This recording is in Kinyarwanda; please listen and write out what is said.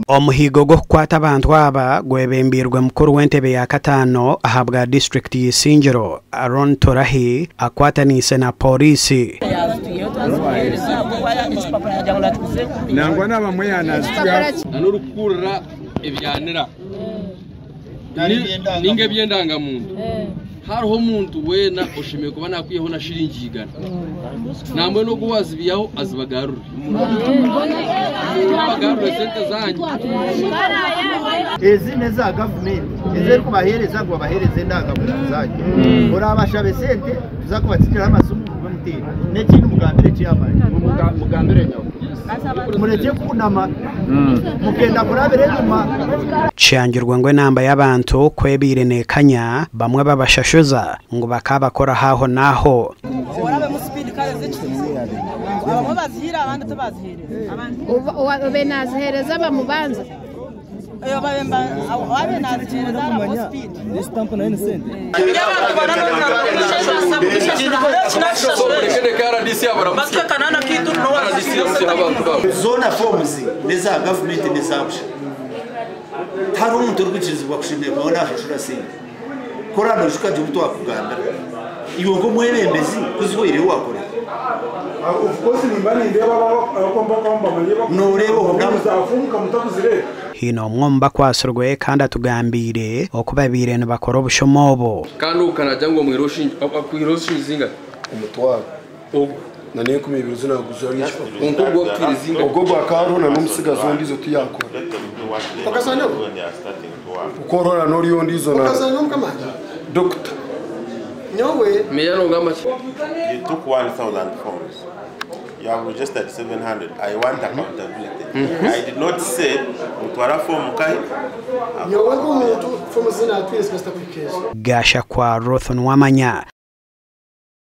Omuhigo gwo kukwata abantu aba gwebembirwe mukuru w'entebe ya Katano ahabwa district y'Isingiro Aaron Torahi akwatanise na polisi. Nangwa n'abamwe yanazitya n'urukura ebyanira ninge byendanga muntu hariho muntu wena oshimiye kuba nakwiyeho na shiringi igana namwe no guwazibiyaho azibagarura abagarura sente zanyu ezi neza government eze kubahereza ngo bahereze ndanga muzanyu urabashabe sente tuzakubatsikira amasumu bamutera n'ekindi mugambire cyamaye mugambire nyawo mureke kunama mukenda kurabire nyuma cyangirwa ngo namba y'abantu kwebire nekanya bamwe babashashuza ngo bakabakora haho naho orabe mu speed kare z'ikizira abo bazihira abandi tabazihereza abantu benazihereza bamubanza ayo babemba abe nazihereza mu speed stamp na innocent y'abantu banana zona forms neza government nezabusha tari umuntu urwikirizwa kushimira kwa nashashura sente korano jukaje mutwa kuganda iwo ngo mwebembezi kuzihoyire wakore of course nimbani ndeba akomba manyeba norebo ndamuzafunka mutakuzire hino mwomba kwasurwe kandi atugambire okubabire ne bakora obushomobo kandi ukanajya ngo mwiroshi zinga umutwaro ogo nane kumibiruzo naguzari unko gwo kwirizinga ubwo bwakaro na musigazo ndizo tuyakora okasanyo ukorora noriyo ndizo na okasanyo mkamanja doctor nyowe meyano ngama you took 1,000 forms. You have registered 700. I want accountability. I did not say utwara form kai. nyowe umuntu form zina twese kwesta kwikeza gasha kwa Rothon Wamanya